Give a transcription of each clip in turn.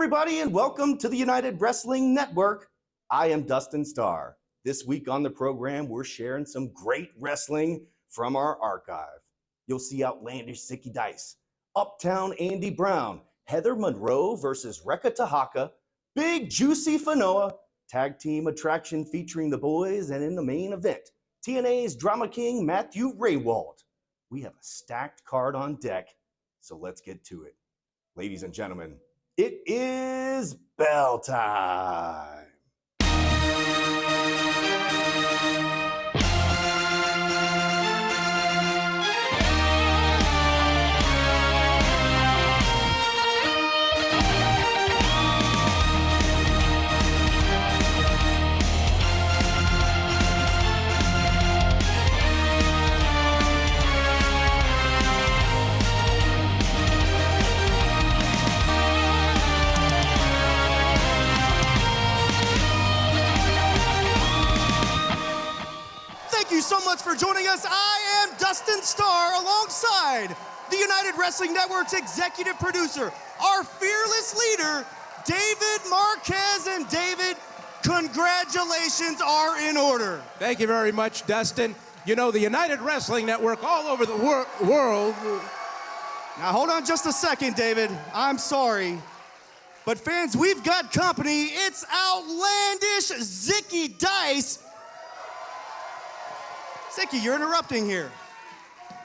everybody, and welcome to the United Wrestling Network. I am Dustin Starr. This week on the program, we're sharing some great wrestling from our archive. You'll see outlandish Zicky Dice, Uptown Andy Brown, Heather Monroe versus Rekka Tahaka, big juicy Finau, tag team attraction featuring the boys, and in the main event, TNA's Drama King Matthew Raywalt. We have a stacked card on deck, so let's get to it. Ladies and gentlemen, it is bell time. So much for joining us. I am Dustin Starr alongside the United Wrestling Network's executive producer, our fearless leader, David Marquez. And David, congratulations are in order. Thank you very much, Dustin. You know, the United Wrestling Network all over the world. Now hold on just a second, David. I'm sorry. But fans, we've got company. It's outlandish Zicky Dice. Zicky, you're interrupting here.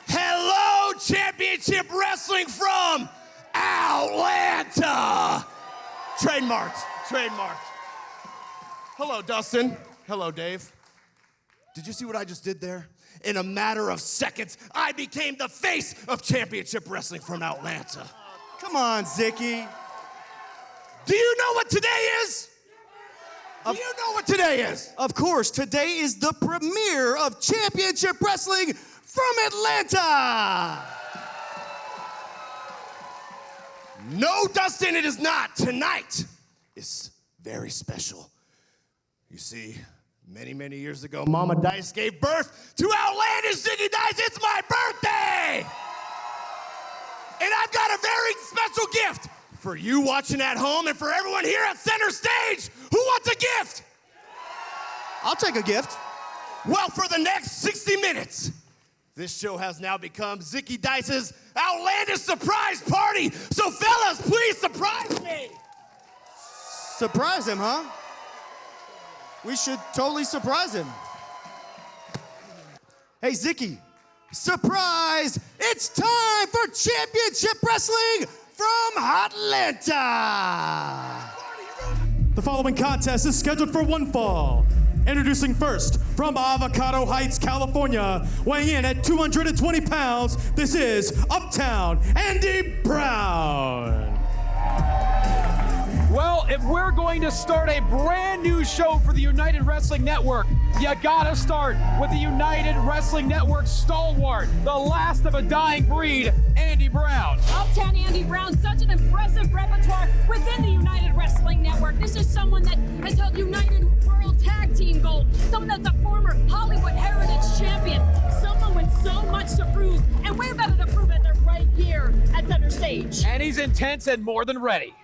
Hello, Championship Wrestling from Atlanta. Trademarked. Hello, Dustin. Hello, Dave. Did you see what I just did there? In a matter of seconds, I became the face of Championship Wrestling from Atlanta. Come on, Zicky. Do you know what today is? Do you know what today is? Of course, today is the premiere of Championship Wrestling from Atlanta. No, Dustin, it is not. Tonight is very special. You see, many years ago, Mama Dice gave birth to outlandish Zicky Dice. It's my birthday! And I've got a very special gift for you watching at home and for everyone here at center stage. Who wants a gift? I'll take a gift. Well, for the next 60 minutes, this show has now become Zicky Dice's outlandish surprise party. So fellas, please surprise me. Surprise him, huh? We should totally surprise him. Hey, Zicky, surprise! It's time for Championship Wrestling from Atlanta! The following contest is scheduled for one fall. Introducing first, from Avocado Heights, California, weighing in at 220 pounds, this is Uptown Andy Brown. Well, if we're going to start a brand new show for the United Wrestling Network, you gotta start with the United Wrestling Network stalwart, the last of a dying breed, Andy Brown. Uptown Andy Brown, such an impressive repertoire within the United Wrestling Network. This is someone that has held United World Tag Team Gold, someone that's a former Hollywood Heritage Champion, someone with so much to prove, and we're better to prove it than right here at center stage. And he's intense and more than ready.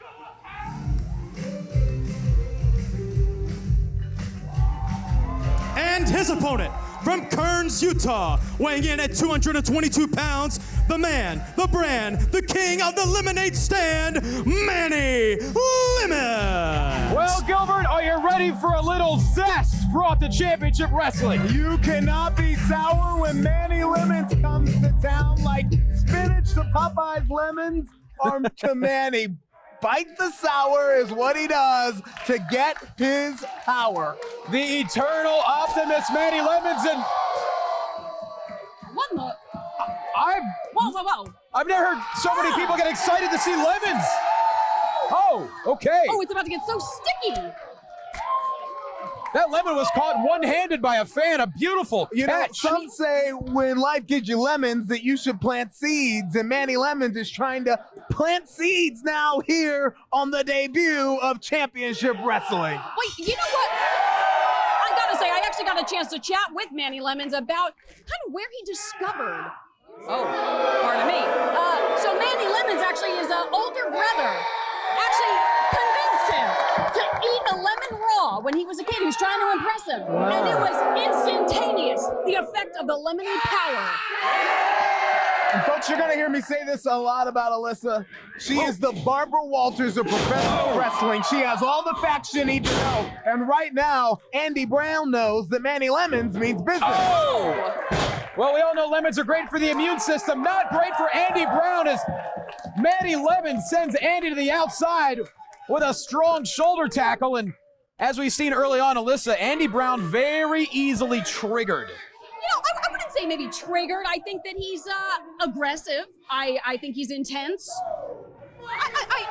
And his opponent, from Kearns, Utah, weighing in at 222 pounds, the man, the brand, the king of the lemonade stand, Manny Lemons. Well, Gilbert, are you ready for a little zest brought to Championship Wrestling? You cannot be sour when Manny Lemons comes to town like spinach to Popeye's lemons or to Manny. Bite the sour is what he does to get his power. The eternal optimist, Manny Lemons, and What the? Whoa. I've never heard so many people get excited to see Lemons. Oh, okay. Oh, it's about to get so sticky. That lemon was caught one-handed by a fan, a beautiful catch. You know, some say when life gives you lemons that you should plant seeds, and Manny Lemons is trying to plant seeds now here on the debut of Championship Wrestling. Wait, you know what? I gotta say, I actually got a chance to chat with Manny Lemons about kind of where he discovered. Oh, pardon me. So Manny Lemons actually is an older brother. Actually, when he was a kid. He was trying to impress him. And it was instantaneous, the effect of the lemony power. And folks, you're gonna hear me say this a lot about Alyssa. She is the Barbara Walters of professional wrestling. She has all the facts you need to know. And right now, Andy Brown knows that Manny Lemons means business. Oh! Well, we all know lemons are great for the immune system. Not great for Andy Brown as Manny Lemons sends Andy to the outside with a strong shoulder tackle. And as we've seen early on, Alyssa, Andy Brown very easily triggered. You know, I wouldn't say maybe triggered. I think that he's aggressive. I think he's intense.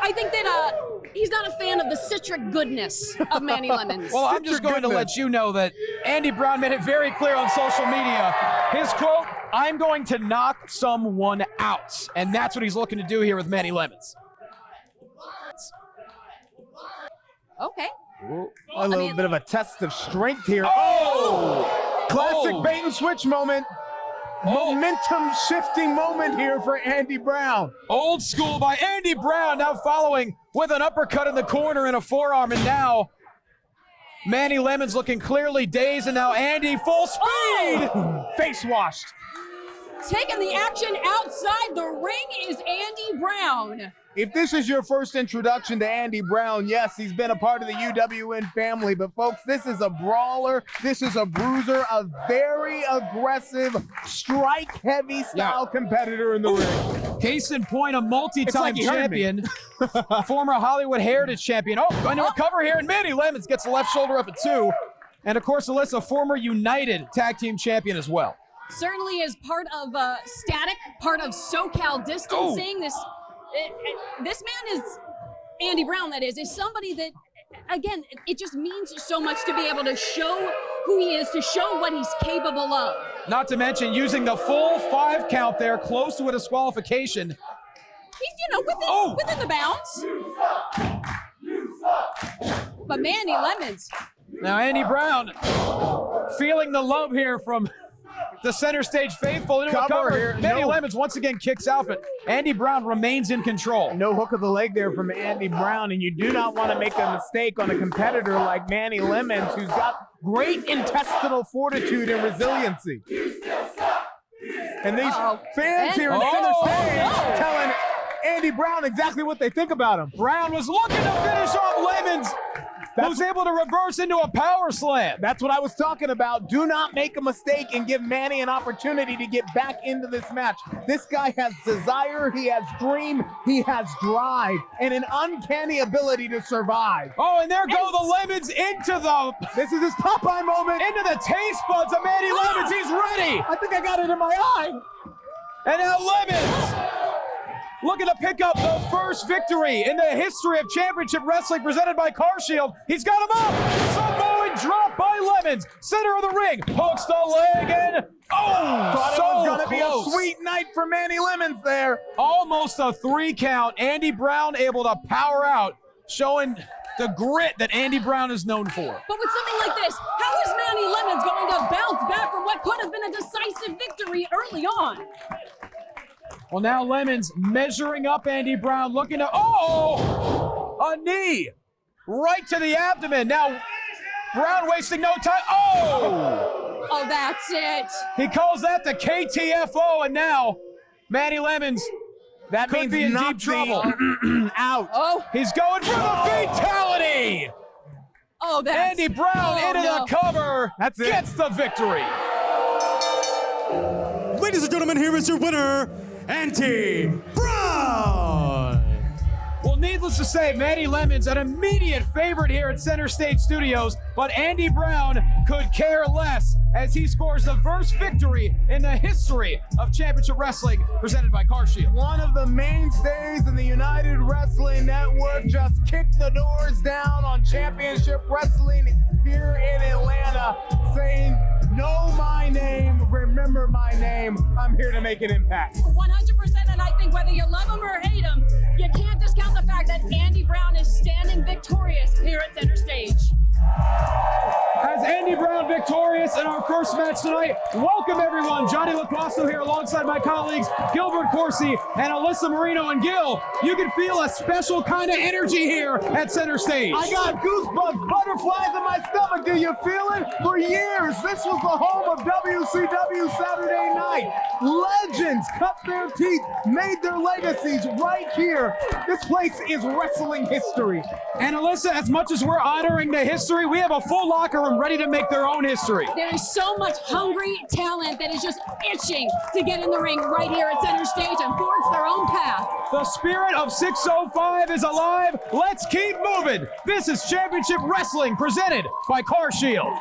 I think that he's not a fan of the citric goodness of Manny Lemons. Well, I'm just going to let you know that Andy Brown made it very clear on social media. His quote, "I'm going to knock someone out." And that's what he's looking to do here with Manny Lemons. Okay. A little bit of a test of strength here. Oh! Classic bait and switch moment. Momentum shifting moment here for Andy Brown. Old school by Andy Brown, now following with an uppercut in the corner and a forearm. And now Manny Lemons looking clearly dazed, and now Andy full speed. Face washed. Taking the action outside the ring is Andy Brown. If this is your first introduction to Andy Brown, yes, he's been a part of the UWN family, but folks, this is a brawler, this is a bruiser, a very aggressive, strike-heavy style competitor in the ring. Case in point, a multi-time champion, former Hollywood Heritage champion. Oh, going to recover here, and Manny Lemons gets the left shoulder up at 2. And of course, Alyssa, former United Tag Team champion as well. Certainly is part of Static, part of SoCal Distancing. This man is, Andy Brown that is somebody that, again, it just means so much to be able to show who he is, to show what he's capable of. Not to mention using the full 5 count there, close to a disqualification. He's, within the bounds. But Manny Lemons. Now Andy Brown feeling the love here from the center stage faithful. Into a cover here. Manny Lemons once again kicks out, but Andy Brown remains in control. No hook of the leg there from Andy Brown, and you do not want to make a mistake on a competitor like Manny Lemons, who's got great intestinal fortitude and resiliency. And these fans here in center stage telling Andy Brown exactly what they think about him. Brown was looking to finish off Lemons, who's able to reverse into a power slam. That's what I was talking about. Do not make a mistake and give Manny an opportunity to get back into this match. This guy has desire, he has dream, he has drive, and an uncanny ability to survive. Oh, and there go the Lemons into the... This is his Popeye moment. Into the taste buds of Manny Lemons. He's ready. I think I got it in my eye. And now Lemons looking to pick up the first victory in the history of championship wrestling presented by CarShield. He's got him up. Samoan drop by Lemons. Center of the ring. Hooks the leg and thought it was going to be a sweet night for Manny Lemons there. Almost a 3 count. Andy Brown able to power out, showing the grit that Andy Brown is known for. But with something like this, how is Manny Lemons going to bounce back from what could have been a decisive victory early on? Well, now Lemons measuring up Andy Brown, looking to, a knee right to the abdomen. Now, Brown wasting no time. Oh, that's it. He calls that the KTFO, and now Manny Lemons, that could be in deep trouble. Out. Oh. He's going for the fatality. Oh, that's... Andy Brown into the cover. That's it. Gets the victory. Ladies and gentlemen, here is your winner, Andy Brown! Well, needless to say, Manny Lemons, an immediate favorite here at Center Stage Studios, but Andy Brown could care less as he scores the first victory in the history of championship wrestling presented by CarShield. One of the mainstays in the United Wrestling Network just kicked the doors down on championship wrestling here in Atlanta, saying, know my name, remember my name, I'm here to make an impact. 100%, and I think whether you love him or hate him, you can't discount the fact that Andy Brown is standing victorious here at Center Stage. As Andy Brown victorious in our first match match tonight. Welcome, everyone. Johnny LaCosto here alongside my colleagues, Gilbert Corsi and Alyssa Marino. And Gil, you can feel a special kind of energy here at center stage. I got goosebumps, butterflies in my stomach. Do you feel it? For years, this was the home of WCW Saturday Night. Legends cut their teeth, made their legacies right here. This place is wrestling history. And Alyssa, as much as we're honoring the history, we have a full locker room ready to make their own history. There is so much hungry talent that is just itching to get in the ring right here at center stage and forge their own path. The spirit of 605 is alive. Let's keep moving. This is Championship Wrestling presented by Car Shield.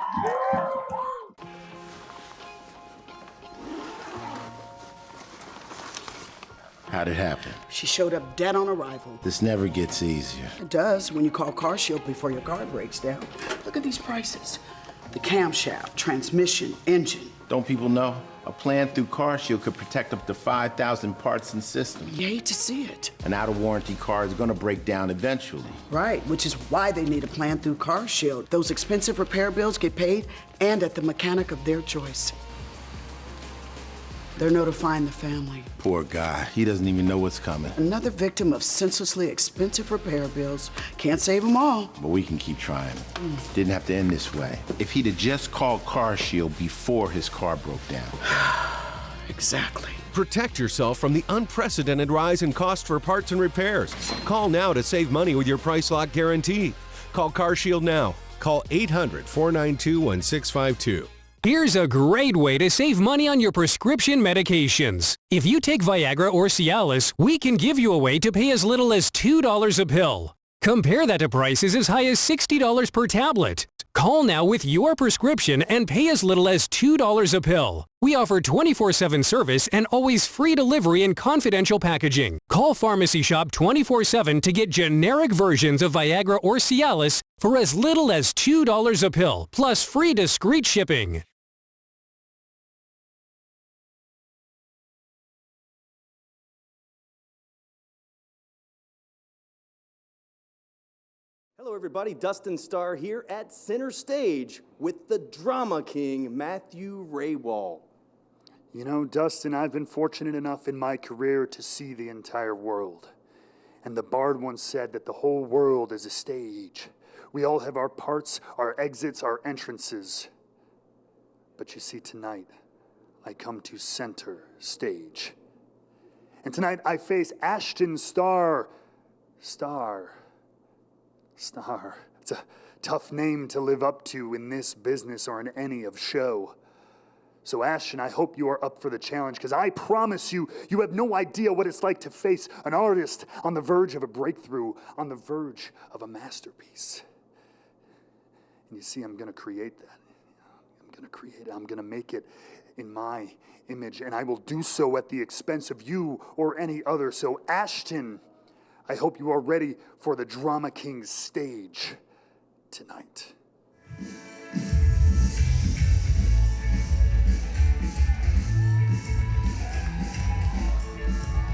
How'd it happen? She showed up dead on arrival. This never gets easier. It does when you call Car Shield before your car breaks down. Look at these prices. The camshaft, transmission, engine. Don't people know? A plan through Car Shield could protect up to 5,000 parts and systems. You hate to see it. An out-of-warranty car is gonna break down eventually. Right, which is why they need a plan through Car Shield. Those expensive repair bills get paid and at the mechanic of their choice. They're notifying the family. Poor guy. He doesn't even know what's coming. Another victim of senselessly expensive repair bills. Can't save them all. But we can keep trying. Didn't have to end this way. If he'd have just called Car Shield before his car broke down. Exactly. Protect yourself from the unprecedented rise in cost for parts and repairs. Call now to save money with your price lock guarantee. Call Car Shield now. Call 800-492-1652. Here's a great way to save money on your prescription medications. If you take Viagra or Cialis, we can give you a way to pay as little as $2 a pill. Compare that to prices as high as $60 per tablet. Call now with your prescription and pay as little as $2 a pill. We offer 24/7 service and always free delivery and confidential packaging. Call Pharmacy Shop 24/7 to get generic versions of Viagra or Cialis for as little as $2 a pill, plus free discreet shipping. Hello everybody, Dustin Starr here at center stage with the Drama King, Matthew Raywalt. You know, Dustin, I've been fortunate enough in my career to see the entire world. And the Bard once said that the whole world is a stage. We all have our parts, our exits, our entrances. But you see, tonight, I come to center stage. And tonight I face Ashton Starr. It's a tough name to live up to in this business or in any of show. So Ashton, I hope you are up for the challenge, because I promise you, you have no idea what it's like to face an artist on the verge of a breakthrough, on the verge of a masterpiece. And you see, I'm gonna create that. I'm gonna make it in my image, and I will do so at the expense of you or any other. So Ashton, I hope you are ready for the Drama King's stage tonight.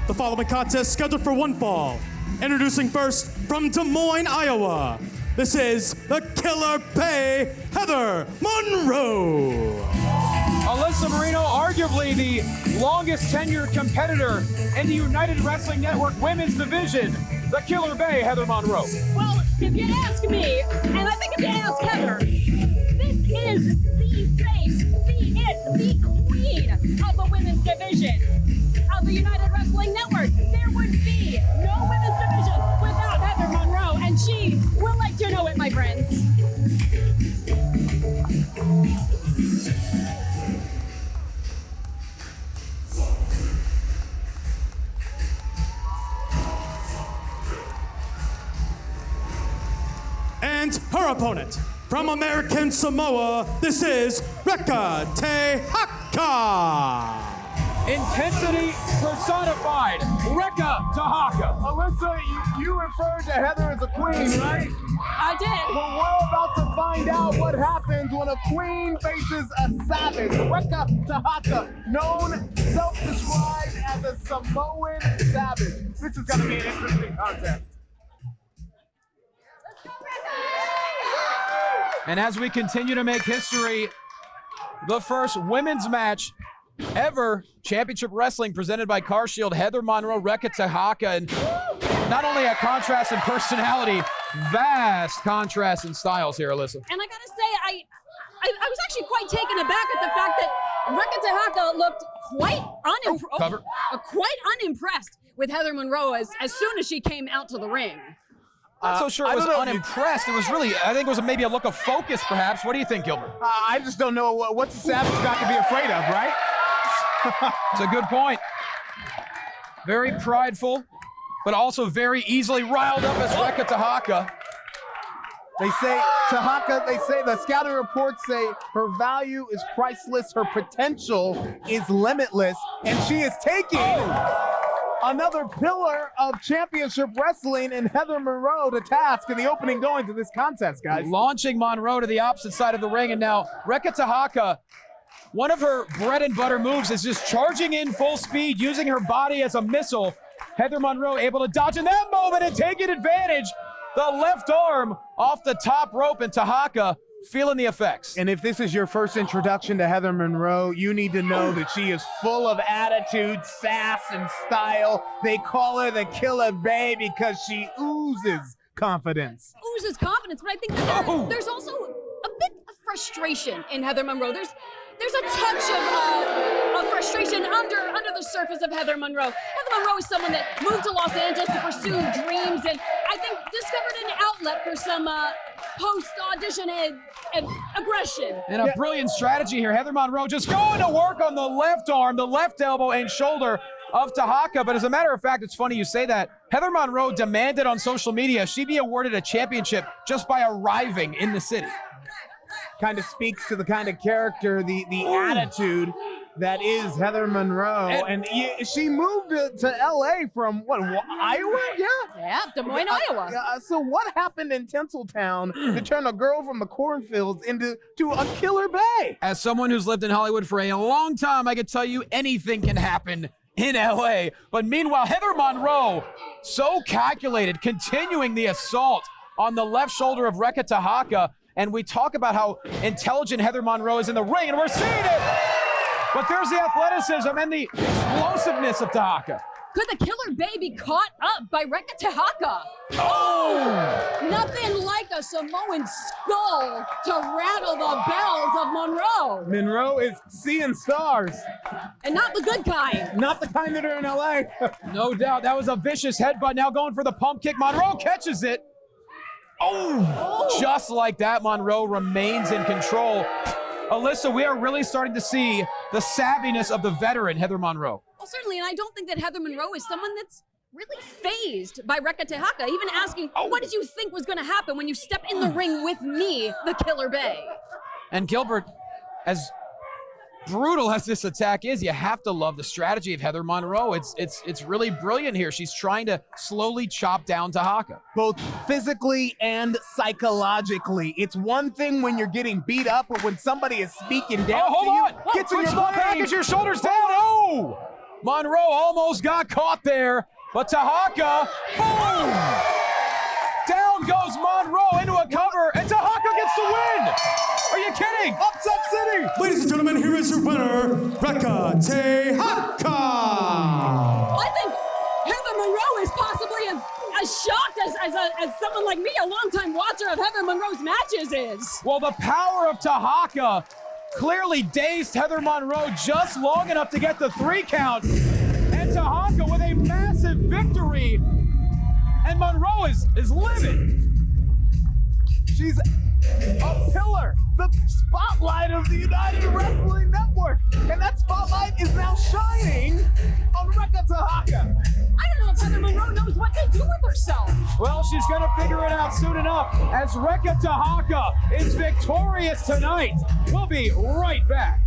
The following contest scheduled for one fall. Introducing first from Des Moines, Iowa. This is the Killer Bay, Heather Monroe. Alyssa Marino, arguably the longest tenured competitor in the United Wrestling Network Women's Division, the Killer Bay, Heather Monroe. Well, if you ask me, and I think if you ask Heather, this is the face, the queen of the women's division of the United Wrestling Network. There would be no women's division without Heather Monroe, and she will let you know it, my friends. And her opponent, from American Samoa, this is Tahaka. Intensity personified, Tahaka. Alyssa, you referred to Heather as a queen, right? I did. Well, we're about to find out what happens when a queen faces a savage. Tahaka, known, self-described as a Samoan savage. This is going to be an interesting contest. And as we continue to make history, the first women's match ever, Championship Wrestling presented by CarShield. Heather Monroe, Rekka Tahaka, and not only a contrast in personality, vast contrast in styles here, Alyssa. And I gotta say, I was actually quite taken aback at the fact that Rekka Tahaka looked quite unimpressed with Heather Monroe as soon as she came out to the ring. Not so sure it was unimpressed. It was really, I think it was maybe a look of focus, perhaps. What do you think, Gilbert? I just don't know what's a savage got to be afraid of, right? It's a good point. Very prideful, but also very easily riled up as Rekka Tahaka. They say, the scouting reports say her value is priceless, her potential is limitless, and she is taking another pillar of championship wrestling and Heather Monroe to task in the opening going to this contest, guys. Launching Monroe to the opposite side of the ring, and now Rekka Tahaka, one of her bread and butter moves is just charging in full speed, using her body as a missile. Heather Monroe able to dodge in that moment and taking advantage. The left arm off the top rope, and Tahaka feeling the effects. And if this is your first introduction to Heather Monroe, you need to know that she is full of attitude, sass, and style. They call her the Killer Bae because she oozes confidence. Oozes confidence, but I think that there's also a bit of frustration in Heather Monroe. There's a touch of frustration under the surface of Heather Monroe. Heather Monroe is someone that moved to Los Angeles to pursue dreams, and I think discovered an outlet for some post-audition and aggression. And a brilliant strategy here. Heather Monroe just going to work on the left arm, the left elbow, and shoulder of Tahaka. But as a matter of fact, it's funny you say that. Heather Monroe demanded on social media she be awarded a championship just by arriving in the city. Kind of speaks to the kind of character, the attitude that is Heather Monroe. And she moved to LA from Iowa? Yeah, Des Moines, Iowa. So what happened in Tinseltown to turn a girl from the cornfields into a Killer Bae? As someone who's lived in Hollywood for a long time, I can tell you anything can happen in LA. But meanwhile, Heather Monroe, so calculated, continuing the assault on the left shoulder of Rekka Tahaka. And we talk about how intelligent Heather Monroe is in the ring, and we're seeing it. But there's the athleticism and the explosiveness of Tahaka. Could the Killer Bae be caught up by Rekka Tahaka? Oh! Nothing like a Samoan skull to rattle the bells of Monroe. Monroe is seeing stars. And not the good kind. Not the kind that are in LA. No doubt. That was a vicious headbutt. Now going for the pump kick. Monroe catches it. Oh! Just like that, Monroe remains in control. Alyssa, we are really starting to see the savviness of the veteran Heather Monroe. Well, certainly, and I don't think that Heather Monroe is someone that's really fazed by Rekka Tahaka, even asking, what did you think was going to happen when you step in the ring with me, the Killer Bae? And Gilbert, as brutal as this attack is, you have to love the strategy of Heather Monroe. It's really brilliant here. She's trying to slowly chop down Tahaka. Both physically and psychologically. It's one thing when you're getting beat up or when somebody is speaking down to you. Gets in your small package, your shoulders down. Oh! Monroe almost got caught there, but Tahaka, boom! Down goes Monroe into a cover, and Tahaka gets the win! Are you kidding? Upset City! Ladies and gentlemen, here is your winner, Rekka Tahaka! I think Heather Monroe is possibly as shocked as someone like me, a longtime watcher of Heather Monroe's matches is. Well, the power of Tahaka clearly dazed Heather Monroe just long enough to get the 3 count. And Tahaka with a massive victory. And Monroe is livid. She's a pillar, the spotlight of the United Wrestling Network. And that spotlight is now shining on Rekka Tahaka. I don't know if Heather Monroe knows what to do with herself. Well, she's going to figure it out soon enough as Rekka Tahaka is victorious tonight. We'll be right back.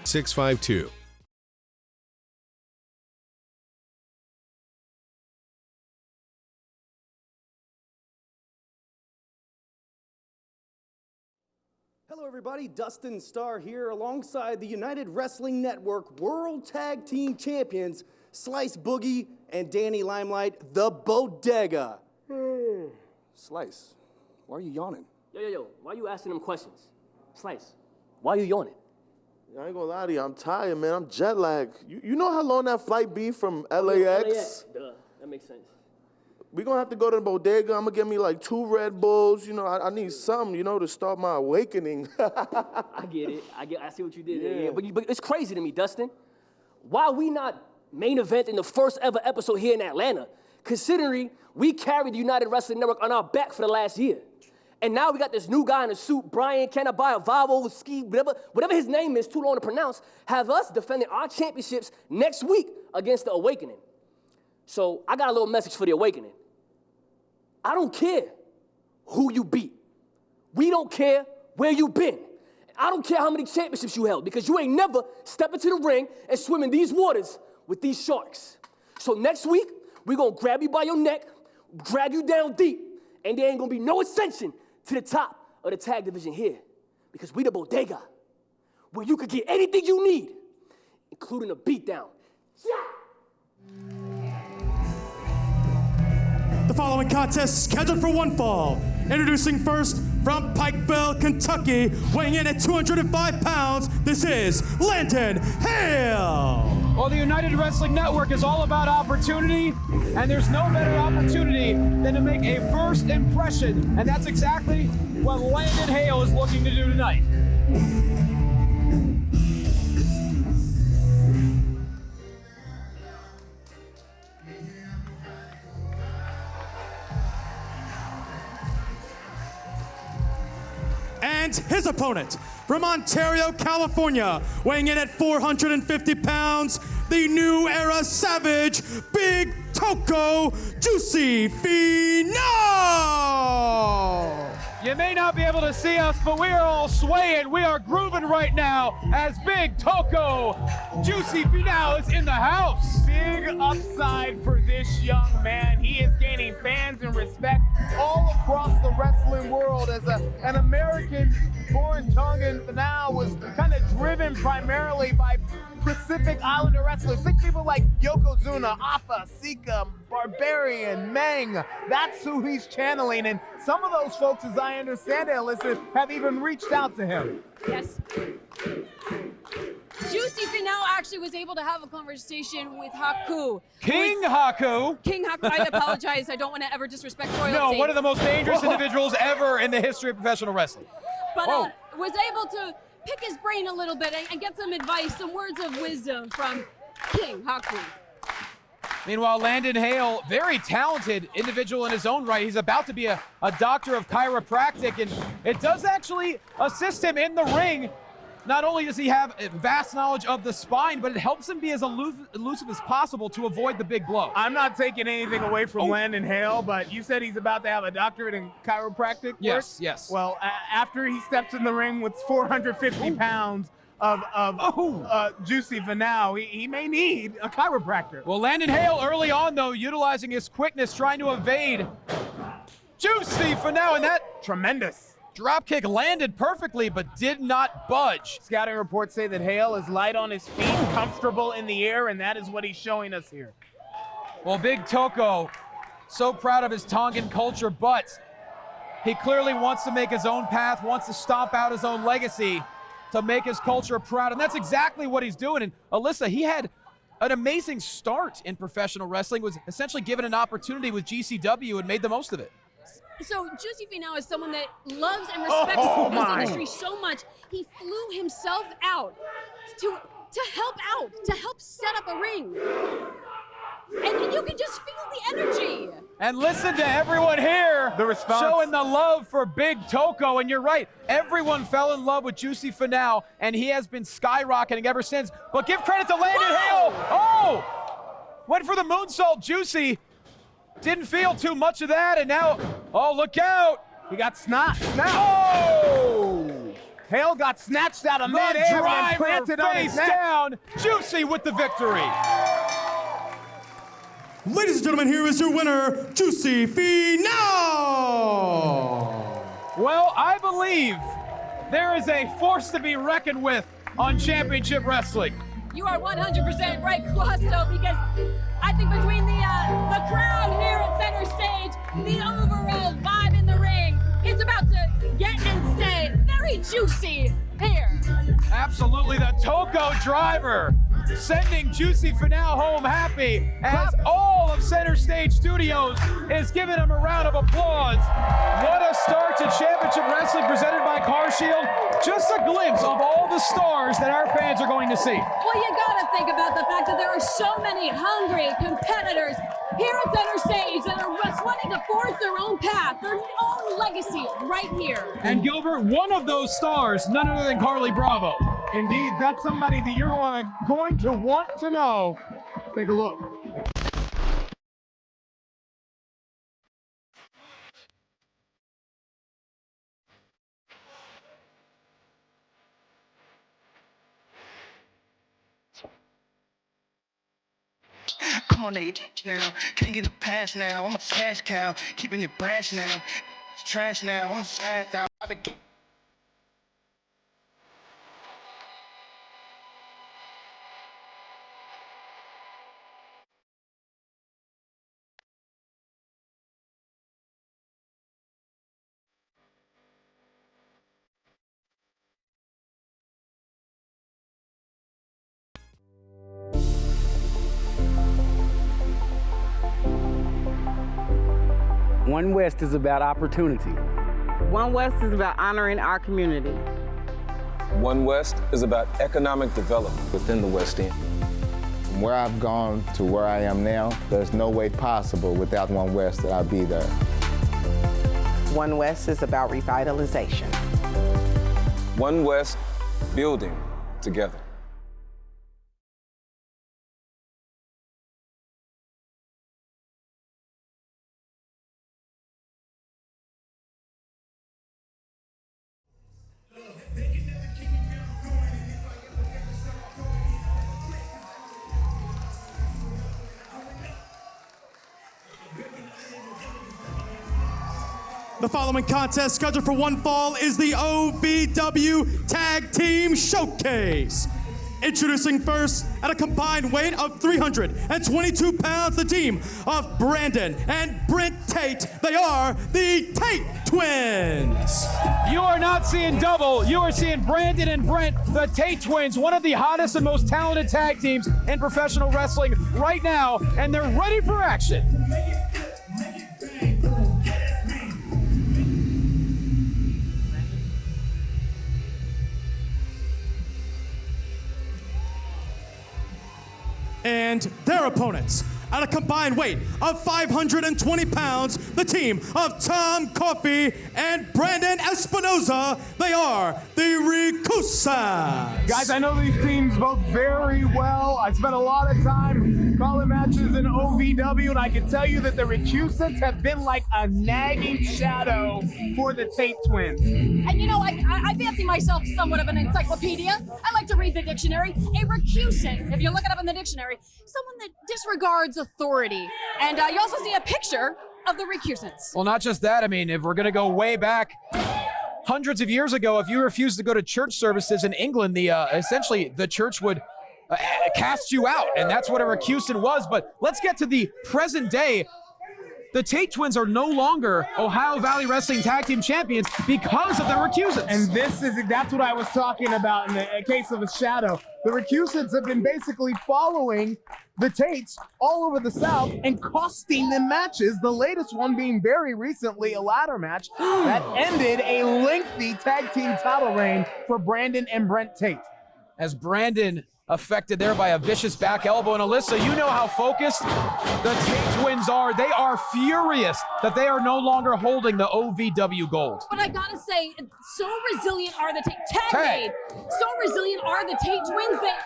652. Hello, everybody. Dustin Starr here alongside the United Wrestling Network World Tag Team Champions, Slice Boogie and Danny Limelight, the Bodega. Slice, why are you yawning? Yo, why are you asking them questions? Slice, why are you yawning? I ain't gonna lie to you, I'm tired, man. I'm jet lagged. You know how long that flight be from LAX? Duh, that makes sense. We gonna have to go to the bodega. I'm gonna get me like 2 Red Bulls. You know, I need something, you know, to start my awakening. I get it. I see what you did there. Yeah. But it's crazy to me, Dustin. Why are we not main event in the first ever episode here in Atlanta, considering we carried the United Wrestling Network on our back for the last year? And now we got this new guy in a suit, Brian Cannabaya, Vavo, Ski, whatever his name is, too long to pronounce, have us defending our championships next week against the Awakening. So I got a little message for the Awakening. I don't care who you beat. We don't care where you been. I don't care how many championships you held, because you ain't never stepped into the ring and swim in these waters with these sharks. So next week, we're gonna grab you by your neck, drag you down deep, and there ain't gonna be no ascension to the top of the tag division here, because we the bodega, where you could get anything you need, including a beatdown. The following contest is scheduled for one fall. Introducing first from Pikeville, Kentucky, weighing in at 205 pounds, this is Landon Hale. Well, the United Wrestling Network is all about opportunity, and there's no better opportunity than to make a first impression, and that's exactly what Landon Hale is looking to do tonight. And his opponent from Ontario, California, weighing in at 450 pounds, the New Era Savage, Big Toko, Juicy Finau. You may not be able to see us, but we are all swaying. We are grooving right now as Big Toko, Juicy Finau is in the house. Big upside for this young man. He is gaining fans and respect all across the wrestling world as an American-born Tongan. Finau was kind of driven primarily by Pacific Islander wrestlers. Think people like Yokozuna, Afa, Sika, Barbarian, Meng. That's who he's channeling. And some of those folks, as I understand it, Alyssa, have even reached out to him. Yes. Juicy Finau actually was able to have a conversation with Haku. King Haku. King Haku, I apologize. I don't want to ever disrespect royalty. No, one of the most dangerous individuals ever in the history of professional wrestling. But was able to pick his brain a little bit and get some advice, some words of wisdom from King Haku. Meanwhile, Landon Hale, very talented individual in his own right. He's about to be a doctor of chiropractic, and it does actually assist him in the ring. Not only does he have vast knowledge of the spine, but it helps him be as elusive as possible to avoid the big blow. I'm not taking anything away from Landon Hale, but you said he's about to have a doctorate in chiropractic work? Yes. Well, after he steps in the ring with 450 pounds of Juicy Finau, he may need a chiropractor. Well, Landon Hale early on, though, utilizing his quickness, trying to evade Juicy Finau, and that tremendous dropkick landed perfectly, but did not budge. Scouting reports say that Hale is light on his feet, comfortable in the air, and that is what he's showing us here. Well, Big Toko, so proud of his Tongan culture, but he clearly wants to make his own path, wants to stomp out his own legacy to make his culture proud, and that's exactly what he's doing. And Alyssa, he had an amazing start in professional wrestling, was essentially given an opportunity with GCW and made the most of it. So Juicy Finau is someone that loves and respects this industry so much, he flew himself out to help set up a ring. And you can just feel the energy. And listen to everyone here, the response, showing the love for Big Toko. And you're right, everyone fell in love with Juicy Finau, and he has been skyrocketing ever since. But give credit to Landon Hale. Oh, went for the moonsault. Juicy didn't feel too much of that, and now, oh, look out. He got snot. Oh! Hale got snatched out of midair and driver planted on his face neck. down. Juicy with the victory. Ladies and gentlemen, here is your winner, Juicy Finau! Well, I believe there is a force to be reckoned with on Championship Wrestling. You are 100% right, Guasto, because I think between the crowd here at center stage, the overall vibe in the ring, it's about to get and stay very juicy here. Absolutely, the Toko driver sending Juicy Finau home happy as all of Center Stage Studios is giving him a round of applause. What a start to Championship Wrestling presented by CarShield. Just a glimpse of all the stars that our fans are going to see. Well, you gotta think about the fact that there are so many hungry competitors here at Center Stage that are just wanting to forge their own path, their own legacy right here. And Gilbert, one of those stars, none other than Carly Bravo. Indeed, that's somebody that you're going to want to know. Take a look. Come on, Nate. Now, can't get a pass now. I'm a cash cow, keeping it brash now. It's trash now. I'm fast out. I've been. One West is about opportunity. One West is about honoring our community. One West is about economic development within the West End. From where I've gone to where I am now, there's no way possible without One West that I'd be there. One West is about revitalization. One West, building together. The following contest scheduled for one fall is the OVW Tag Team Showcase. Introducing first, at a combined weight of 322 pounds, the team of Brandon and Brent Tate. They are the Tate Twins. You are not seeing double. You are seeing Brandon and Brent, the Tate Twins, one of the hottest and most talented tag teams in professional wrestling right now, and they're ready for action. And their opponents, at a combined weight of 520 pounds, the team of Tom Coffey and Brandon Espinoza. They are the Recusants. Guys, I know these teams both very well. I spent a lot of time calling matches in OVW, and I can tell you that the Recusants have been like a nagging shadow for the Tate Twins. And you know, I fancy myself somewhat of an encyclopedia. I like to read the dictionary. A recusant, if you look it up in the dictionary, someone that disregards authority. And you also see a picture of the Recusants. Well, not just that. I mean, if we're going to go way back, hundreds of years ago, if you refused to go to church services in England, essentially the church would cast you out, and that's what a recusant was. But let's get to the present day. The Tate Twins are no longer Ohio Valley Wrestling Tag Team Champions because of the Recusants. And that's what I was talking about in the case of a shadow. The Recusants have been basically following the Tates all over the South and costing them matches, the latest one being very recently a ladder match that ended a lengthy tag team title reign for Brandon and Brent Tate. As Brandon affected there by a vicious back elbow. And Alyssa, you know how focused the Tate Twins are. They are furious that they are no longer holding the OVW gold. But I gotta say, so resilient are the Tate. So resilient are the Tate Twins that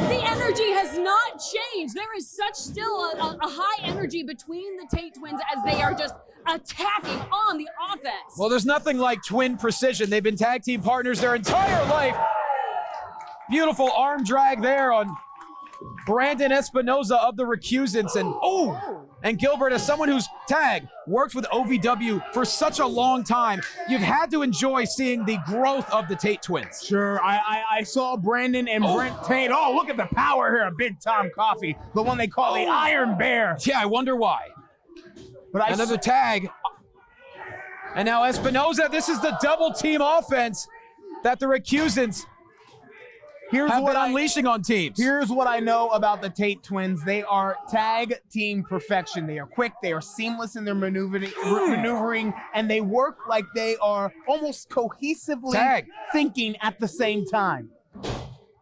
the energy has not changed. There is still a high energy between the Tate Twins as they are just attacking on the defense. Well, there's nothing like twin precision. They've been tag team partners their entire life. Beautiful arm drag there on Brandon Espinoza of the Recusants. And Gilbert, as someone who's worked with OVW for such a long time, you've had to enjoy seeing the growth of the Tate twins. Sure, I saw Brandon and Brent Tate. Oh, look at the power here of Big Tom Coffee, the one they call the Iron Bear. Yeah, I wonder why. But another tag. And now Espinoza, this is the double team offense that the Recusants have been unleashing on teams. Here's what I know about the Tate twins. They are tag team perfection. They are quick, they are seamless in their maneuvering, and they work like they are almost cohesively thinking at the same time.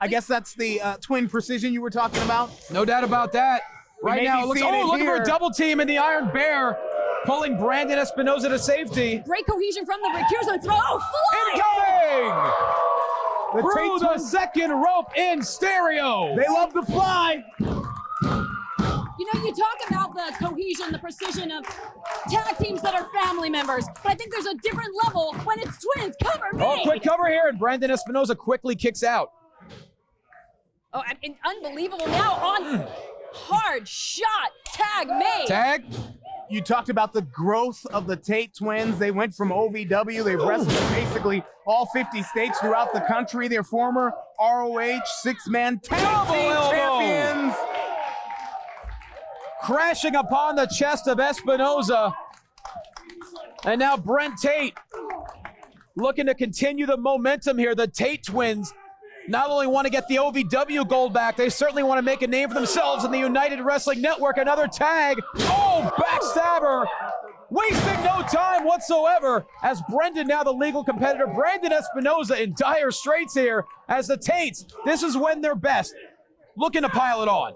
I guess that's the twin precision you were talking about? No doubt about that. Right now, it looks, looking for a double team in the Iron Bear, pulling Brandon Espinoza to safety. Great cohesion from the Recusants. Oh, fly! Incoming! Through the second rope in stereo. They love to fly. You know, you talk about the cohesion, the precision of tag teams that are family members, but I think there's a different level when it's twins. Cover me! Oh, quick cover here, and Brandon Espinoza quickly kicks out. Oh, I mean, unbelievable now on hard shot. Tag made. Tag. You talked about the growth of the Tate twins. They went from OVW. They've wrestled in basically all 50 states throughout the country. They're former ROH six-man tag team champions. Crashing upon the chest of Espinoza. And now Brent Tate looking to continue the momentum here. The Tate twins not only want to get the OVW gold back, they certainly want to make a name for themselves in the United Wrestling Network. Another tag. Oh, backstabber. Wasting no time whatsoever as Brendan, now the legal competitor, Brandon Espinoza in dire straits here as the Tates. This is when they're best. Looking to pile it on.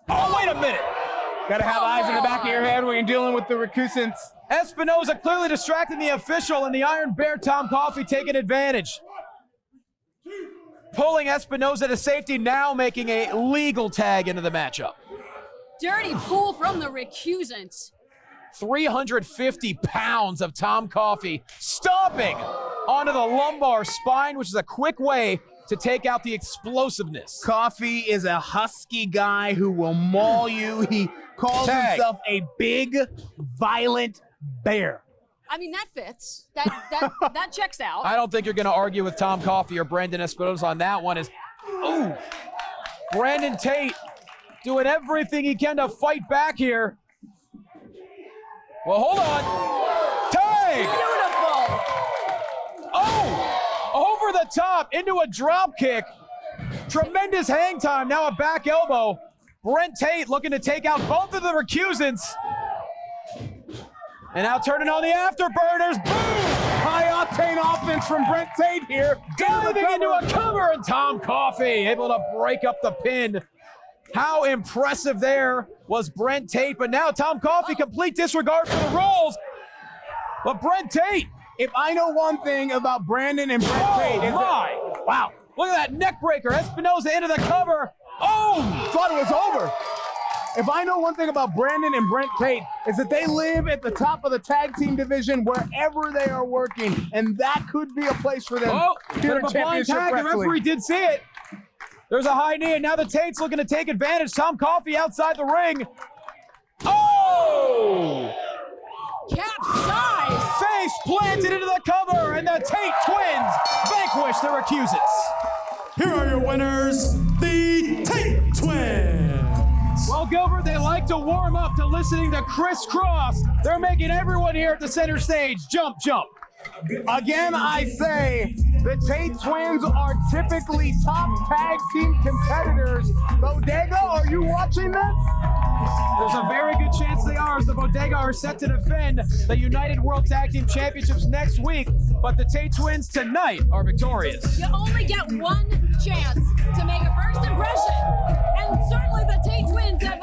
Oh, wait a minute. Got to have eyes in the back of your head when you're dealing with the Recusants. Espinoza clearly distracting the official, and the Iron Bear, Tom Coffey, taking advantage. Pulling Espinoza to safety, now making a legal tag into the matchup. Dirty pull from the Recusants. 350 pounds of Tom Coffey stomping onto the lumbar spine, which is a quick way to take out the explosiveness. Coffey is a husky guy who will maul you. He calls himself a big, violent bear. I mean, that fits. That checks out. I don't think you're going to argue with Tom Coffey or Brandon Espinoza on that one. Brandon Tate doing everything he can to fight back here. Well, hold on. Tag! Beautiful! Oh! Over the top, into a drop kick. Tremendous hang time, now a back elbow. Brent Tate looking to take out both of the Recusants. And now turning on the afterburners. Boom! High-octane offense from Brent Tate here. Diving into a cover, and Tom Coffey able to break up the pin. How impressive there was Brent Tate, but now Tom Coffey, complete disregard for the rules. But Brent Tate. If I know one thing about Brandon and Brent Tate, is wow. Look at that neck breaker. Espinoza into the cover. Oh! Thought it was over. If I know one thing about Brandon and Brent Tate, is that they live at the top of the tag team division wherever they are working, and that could be a place for them. Oh, here bit of a blind tag. The referee did see it. There's a high knee, and now the Tate's looking to take advantage. Tom Coffey outside the ring. Oh! Capsize! Face planted into the cover, and the Tate twins vanquish the Recusants. Here are your winners, the Tate Twins. Well, Gilbert, they like to warm up to listening to Criss Cross. They're making everyone here at the center stage jump. Again, I say, the Tate twins are typically top tag team competitors. Bodega, are you watching this? There's a very good chance they are, as the Bodega are set to defend the United World Tag Team Championships next week. But the Tate twins tonight are victorious. You only get one chance to make a first impression. And certainly the Tate twins have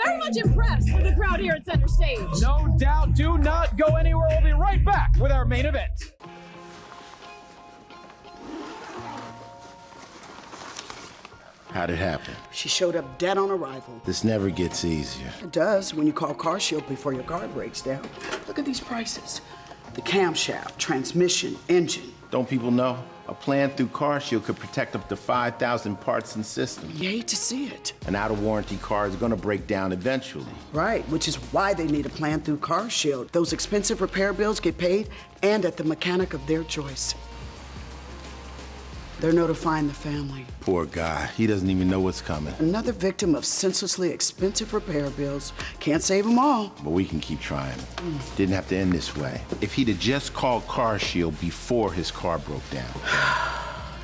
very much impressed the crowd here at center stage. No doubt. Do not go anywhere. We'll be right back with our main event. How'd it happen? She showed up dead on arrival. This never gets easier. It does when you call CarShield before your car breaks down. Look at these prices. the camshaft, transmission, engine. Don't people know? A plan through CarShield could protect up to 5,000 parts and systems. You hate to see it. An out-of-warranty car is going to break down eventually. Right, which is why they need a plan through CarShield. Those expensive repair bills get paid and at the mechanic of their choice. They're notifying the family. Poor guy. He doesn't even know what's coming. Another victim of senselessly expensive repair bills. Can't save them all. But we can keep trying. Didn't have to end this way. If he'd have just called CarShield before his car broke down.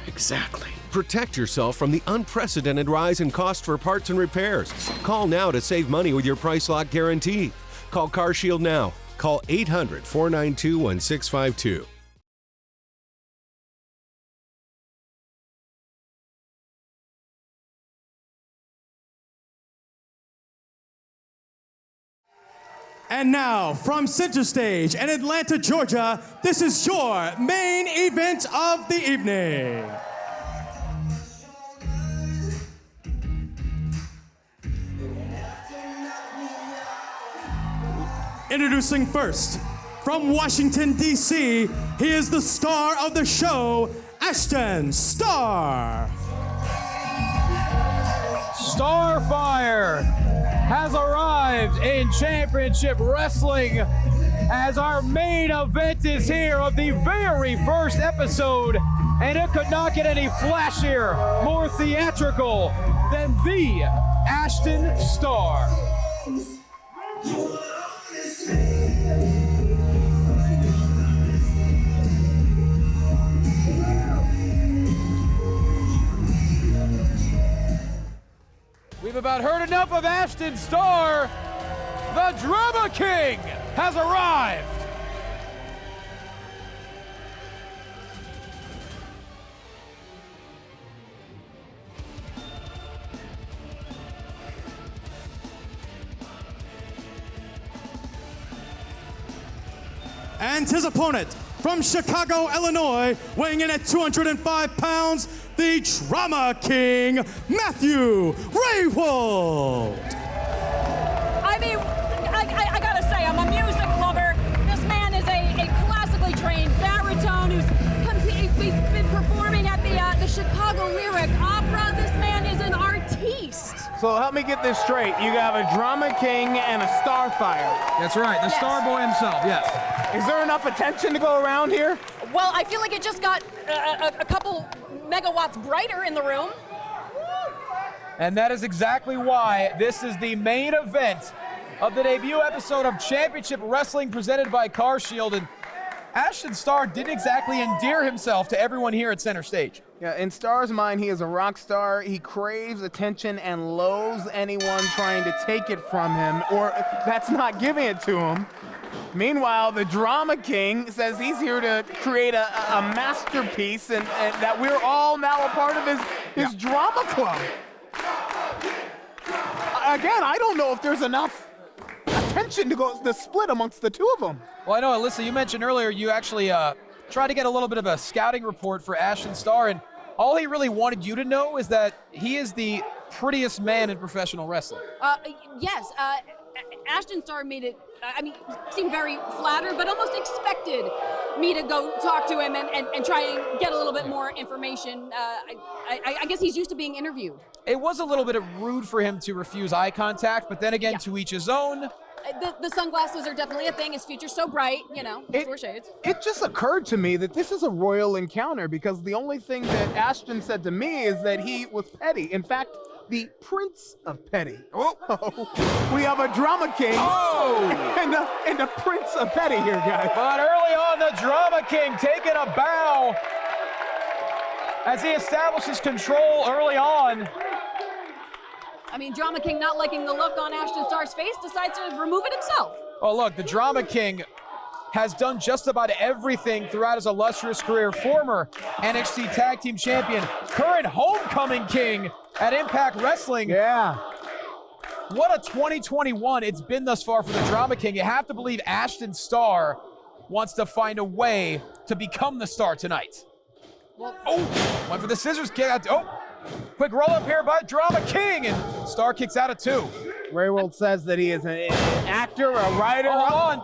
Exactly. Protect yourself from the unprecedented rise in cost for parts and repairs. Call now to save money with your price lock guarantee. Call CarShield now. Call 800-492-1652. And now, from Center Stage in Atlanta, Georgia, this is your main event of the evening. Introducing first, from Washington, D.C., he is the star of the show, Ashton Starr. Starfire has arrived in Championship Wrestling as our main event is here of the very first episode, and it could not get any flashier, more theatrical than the Ashton Starr. We've about heard enough of Ashton Starr. The Drama King has arrived. And his opponent, from Chicago, Illinois, weighing in at 205 pounds, the Drama King, Matthew Raywalt. I mean, I gotta say, I'm a music lover. This man is a classically trained baritone who's been performing at the Chicago Lyric Opera. This man is an artiste. So help me get this straight. You have a Drama King and a Starfire. That's right, the Star Boy himself, yes. Is there enough attention to go around here? Well, I feel like it just got a couple megawatts brighter in the room. And that is exactly why this is the main event of the debut episode of Championship Wrestling presented by CarShield. And Ashton Starr didn't exactly endear himself to everyone here at Center Stage. Yeah, in Starr's mind, he is a rock star. He craves attention and loathes anyone trying to take it from him or that's not giving it to him. Meanwhile, the Drama King says he's here to create a masterpiece and that we're all now a part of his drama club. Again, I don't know if there's enough attention to split amongst the two of them. Well, I know, Alyssa, you mentioned earlier you actually tried to get a little bit of a scouting report for Ashton Starr, and all he really wanted you to know is that he is the prettiest man in professional wrestling. Yes, Ashton Starr made it, seemed very flattered, but almost expected me to go talk to him and try and get a little bit more information. I guess he's used to being interviewed. It was a little bit rude for him to refuse eye contact, but then again, to each his own. The sunglasses are definitely a thing. His future's so bright, let's wear shades. It just occurred to me that this is a royal encounter because the only thing that Ashton said to me is that he was petty. In fact, the Prince of Petty. Oh. We have a Drama King and a Prince of Petty here, guys. But early on, the Drama King taking a bow as he establishes control early on. Drama King, not liking the look on Ashton Starr's face, decides to remove it himself. Oh, look, the Drama King has done just about everything throughout his illustrious career. Former NXT Tag Team Champion, current Homecoming King at Impact Wrestling. Yeah. What a 2021 it's been thus far for the Drama King. You have to believe Ashton Starr wants to find a way to become the star tonight. Well, went for the scissors kick. Quick roll up here by Drama King, and Starr kicks out at 2. Raywalt says that he is an actor, a writer. Hold on.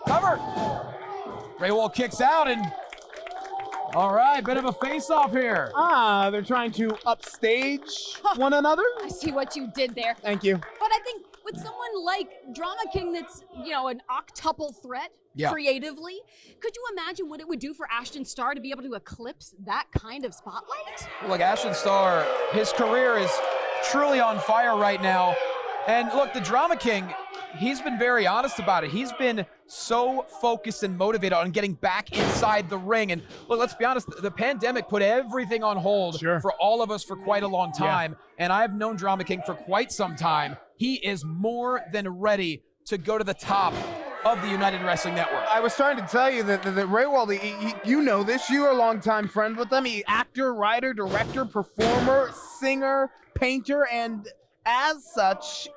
Cover. Raywalt kicks out, and all right, bit of a face-off here. They're trying to upstage one another. I see what you did there. Thank you. But I think with someone like Drama King that's, an octuple threat creatively, could you imagine what it would do for Ashton Starr to be able to eclipse that kind of spotlight? Look, Ashton Starr, his career is truly on fire right now. And look, the Drama King, he's been very honest about it. He's been so focused and motivated on getting back inside the ring. And look, let's be honest, the pandemic put everything on hold for all of us for quite a long time. And I've known Drama King for quite some time. He is more than ready to go to the top of the United Wrestling Network. I was trying to tell you that Raywalt, you know this, you're a longtime friend with him. He actor, writer, director, performer, singer, painter, and as such,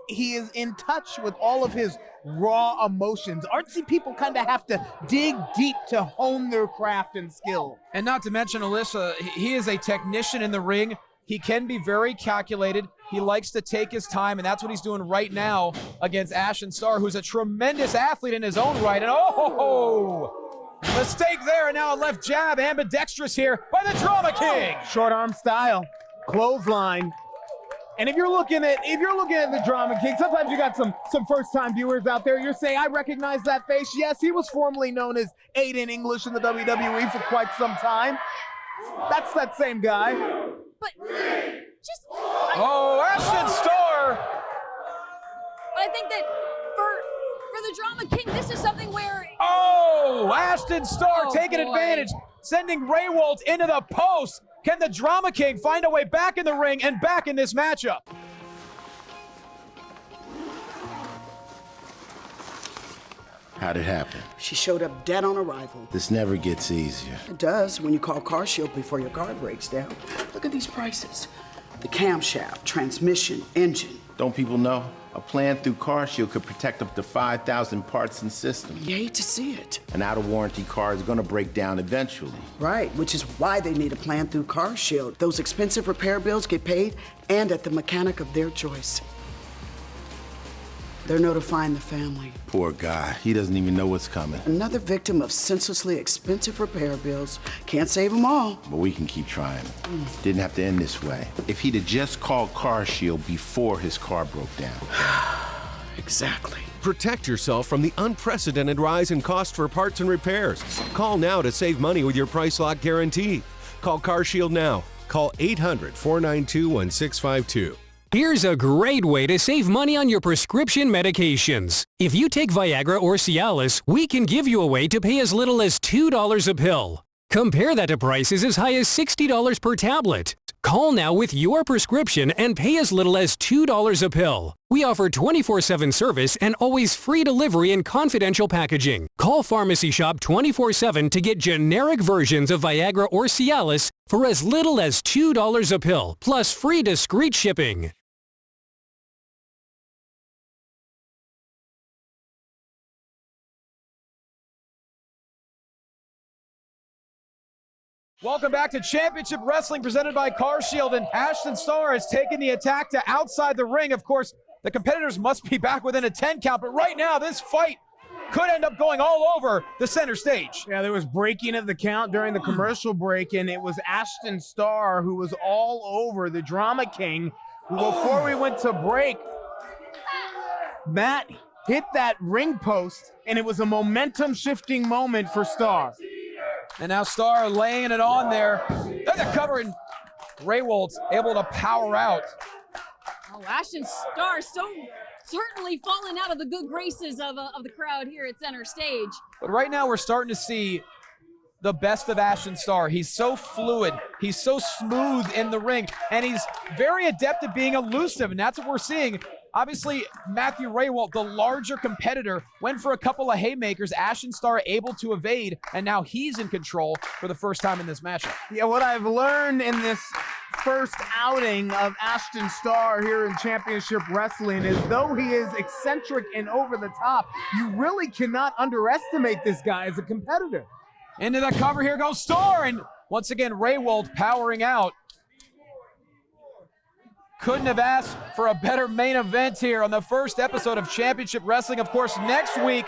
he is in touch with all of his raw emotions. Artsy people kind of have to dig deep to hone their craft and skill. And not to mention, Alyssa, he is a technician in the ring. He can be very calculated. He likes to take his time, and that's what he's doing right now against Ashton Starr, who's a tremendous athlete in his own right. And mistake there, and now a left jab, ambidextrous here by the Drama King. Short arm style, clothesline. And if you're looking at the Drama King, sometimes you got some first-time viewers out there. You're saying, I recognize that face. Yes, he was formerly known as Tate in English in the WWE for quite some time. That's that same guy. But just... Ashton Starr! But I think that for the Drama King, this is something where... Ashton Starr taking advantage, sending Raywalt into the post. Can the Drama King find a way back in the ring and back in this matchup? How'd it happen? She showed up dead on arrival. This never gets easier. It does when you call Car Shield before your car breaks down. Look at these prices. The camshaft, transmission, engine. Don't people know? A plan through Car Shield could protect up to 5,000 parts and systems. You hate to see it. An out-of-warranty car is gonna break down eventually. Right, which is why they need a plan through Car Shield. Those expensive repair bills get paid and at the mechanic of their choice. They're notifying the family. Poor guy, he doesn't even know what's coming. Another victim of senselessly expensive repair bills. Can't save them all. But we can keep trying. Didn't have to end this way. If he'd have just called Car Shield before his car broke down. Exactly. Protect yourself from the unprecedented rise in cost for parts and repairs. Call now to save money with your price lock guarantee. Call Car Shield now. Call 800-492-1652. Here's a great way to save money on your prescription medications. If you take Viagra or Cialis, we can give you a way to pay as little as $2 a pill. Compare that to prices as high as $60 per tablet. Call now with your prescription and pay as little as $2 a pill. We offer 24/7 service and always free delivery and confidential packaging. Call Pharmacy Shop 24/7 to get generic versions of Viagra or Cialis for as little as $2 a pill, plus free discreet shipping. Welcome back to Championship Wrestling presented by Car Shield, and Ashton Starr has taken the attack to outside the ring. Of course, the competitors must be back within a 10 count, but right now this fight could end up going all over the center stage. Yeah, there was breaking of the count during the commercial break, and it was Ashton Starr who was all over the Drama King. Before we went to break, Matt hit that ring post, and it was a momentum-shifting moment for Starr. And now Starr laying it on there. There's a cover, and Raywalt's able to power out. Ashton Starr so certainly fallen out of the good graces of the crowd here at center stage. But right now we're starting to see the best of Ashton Starr. He's so fluid. He's so smooth in the ring, and he's very adept at being elusive, and that's what we're seeing. Obviously, Matthew Raywalt, the larger competitor, went for a couple of haymakers. Ashton Starr able to evade, and now he's in control for the first time in this matchup. Yeah, what I've learned in this first outing of Ashton Starr here in Championship Wrestling is, though he is eccentric and over the top, you really cannot underestimate this guy as a competitor. Into the cover, here goes Starr, and once again, Raywalt powering out. Couldn't have asked for a better main event here on the first episode of Championship Wrestling. Of course, next week,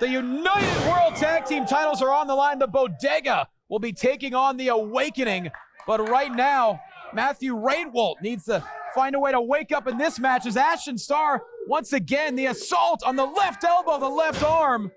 The United World Tag Team titles are on the line. The Bodega will be taking on the Awakening. But right now, Matthew Raywalt needs to find a way to wake up in this match as Ashton Starr, once again, the assault on the left elbow, the left arm.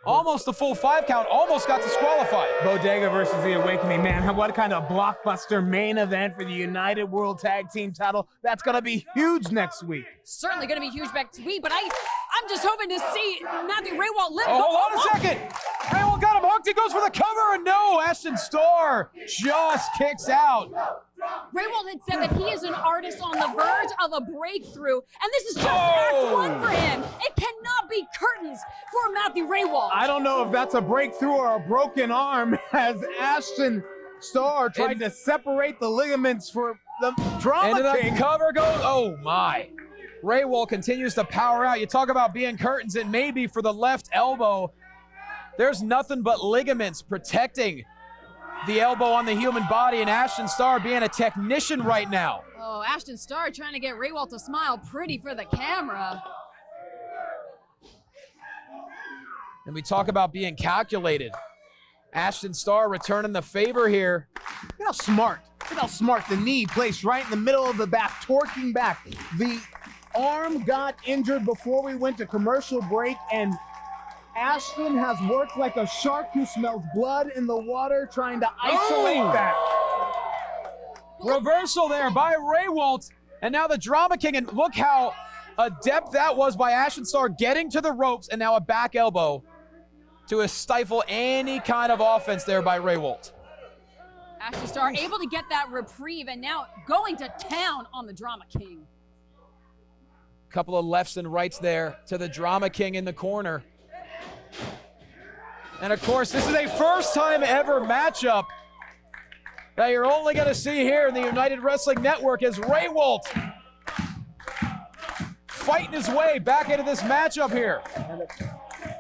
Almost the full 5 count, almost got disqualified. Bodega versus the Awakening, man. What kind of blockbuster main event for the United World Tag Team title. That's going to be huge next week. Certainly going to be huge next week, but I'm just hoping to see Matthew Raywalt live. Oh, hold on a second. Raywalt got him hooked. He goes for the cover, and no, Ashton Starr just kicks out. Raywalt had said that he is an artist on the verge of a breakthrough, and this is just act 1 for him. It cannot be curtains for Matthew Raywalt. I don't know if that's a breakthrough or a broken arm, as Ashton Starr tried to separate the ligaments for the Drama King. And the cover goes, oh my. Raywalt continues to power out. You talk about being curtains, it may be for the left elbow. There's nothing but ligaments protecting the elbow on the human body, and Ashton Starr being a technician right now. Oh, Ashton Starr trying to get Raywalt to smile pretty for the camera. And we talk about being calculated. Ashton Starr returning the favor here. Look how smart. Look how smart. The knee placed right in the middle of the back, torquing back. The arm got injured before we went to commercial break, and Ashton has worked like a shark who smells blood in the water, trying to isolate that. Reversal there by Raywalt, and now the Drama King, and look how adept that was by Ashton Starr getting to the ropes, and now a back elbow to stifle any kind of offense there by Raywalt. Ashton Starr able to get that reprieve, and now going to town on the Drama King. Couple of lefts and rights there to the Drama King in the corner. And of course, this is a first time ever matchup that you're only going to see here in the United Wrestling Network as Raywalt fighting his way back into this matchup here.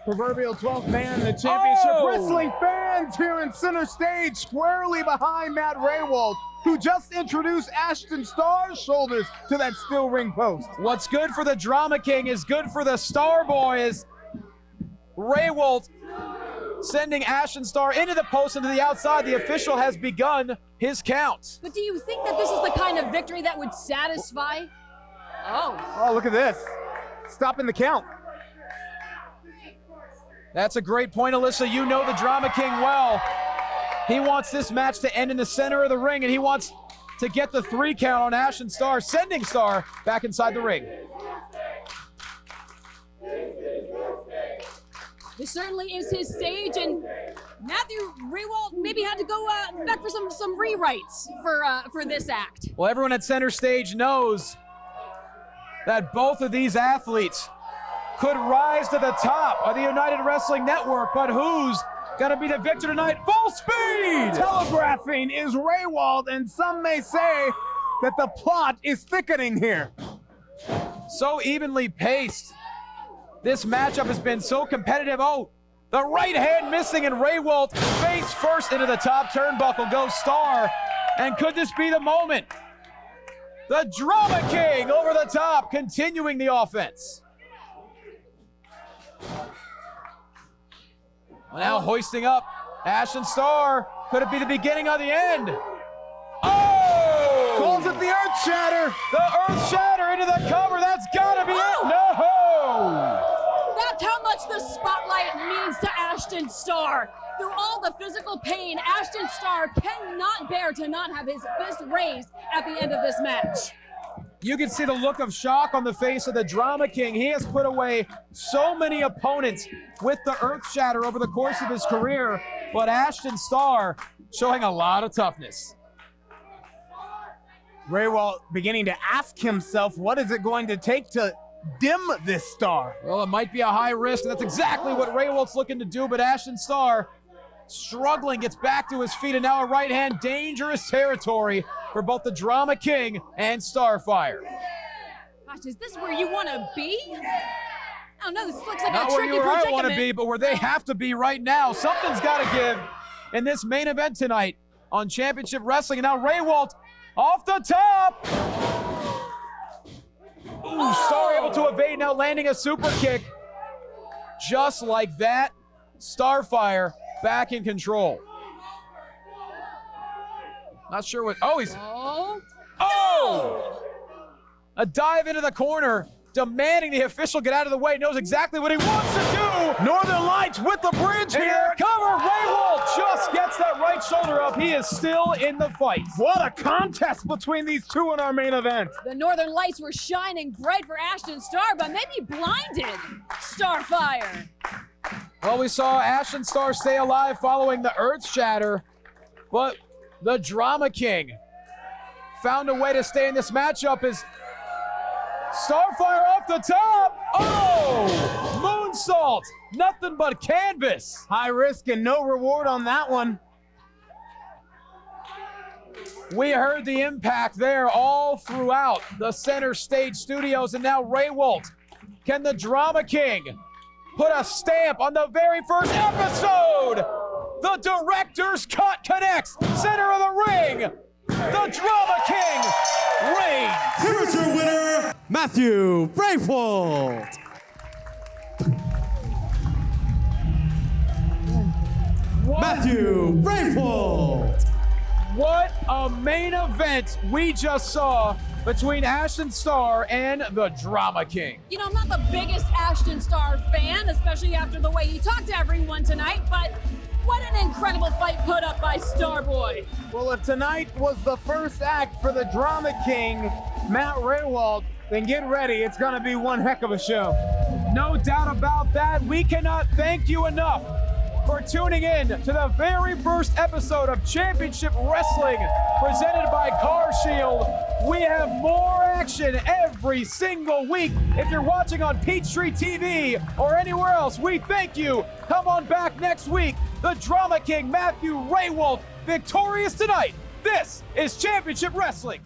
Proverbial 12th man in the championship. Wrestling fans here in center stage, squarely behind Matt Raywalt, who just introduced Ashton Starr's shoulders to that steel ring post. What's good for the Drama King is good for the Star Boys. Raywalt sending Ashton Starr into the post and to the outside. The official has begun his count. But do you think that this is the kind of victory that would satisfy? Oh, look at this. Stopping the count. That's a great point, Alyssa. You know the Drama King well. He wants this match to end in the center of the ring, and he wants to get the 3 count on Ashton Starr, sending Starr back inside the ring. This certainly is his stage, and Matthew Raywalt maybe had to go back for some rewrites for this act. Well, everyone at center stage knows that both of these athletes could rise to the top of the United Wrestling Network, but who's gonna be the victor tonight? Full speed! Telegraphing is Raywalt, and some may say that the plot is thickening here. So evenly paced. This matchup has been so competitive. Oh, the right hand missing, and Raywalt face first into the top turnbuckle goes Starr. And could this be the moment? The Drama King over the top, continuing the offense. Now hoisting up Ashton Starr. Could it be the beginning of the end? Oh! Calls it the Earth Shatter. The Earth Shatter into the cover. That's gotta be it. No! That's how much the spotlight means to Ashton Starr. Through all the physical pain, Ashton Starr cannot bear to not have his fist raised at the end of this match. You can see the look of shock on the face of the Drama King. He has put away so many opponents with the Earth Shatter over the course of his career, but Ashton Starr showing a lot of toughness. Raywalt beginning to ask himself, what is it going to take to dim this star? Well, it might be a high risk, and that's exactly what Raywalt's looking to do, but Ashton Starr struggling, gets back to his feet, and now a right hand, dangerous territory for both the Drama King and Starfire. Gosh, is this where you want to be? I don't know, this looks like Not a where tricky you or I predicament. want to be, but where they have to be right now. Something's got to give in this main event tonight on Championship Wrestling. And now Raywalt off the top. Ooh, Starr able to evade, now landing a super kick. just like that, Starfire back in control. Not sure what, a dive into the corner, demanding the official get out of the way, knows exactly what he wants to do. Northern Lights with the bridge here. Cover, Raywalt just gets that right shoulder up. He is still in the fight. What a contest between these two in our main event. The Northern Lights were shining bright for Ashton Starr, but maybe blinded Starfire. Well, we saw Ashton Starr stay alive following the Earth Shatter, but the Drama King found a way to stay in this matchup as Starfire off the top. Moonsault. Nothing but canvas. High risk and no reward on that one. We heard the impact there all throughout the center stage studios, and now Raywalt. Can the Drama King put a stamp on the very first episode? The director's cut connects. Center of the ring. The Drama King reigns. Here's your winner, Matthew Raywalt. Matthew Raywalt. What a main event we just saw between Ashton Starr and the Drama King. You know, I'm not the biggest Ashton Starr fan, especially after the way he talked to everyone tonight, but what an incredible fight put up by Starboy. Well, if tonight was the first act for the Drama King, Matt Raywalt, then get ready. It's going to be one heck of a show. No doubt about that. We cannot thank you enough for tuning in to the very first episode of Championship Wrestling presented by Car Shield. We have more action every single week. If you're watching on Peachtree TV or anywhere else, we thank you. Come on back next week. The Drama King, Matthew Raywalt, victorious tonight. This is Championship Wrestling.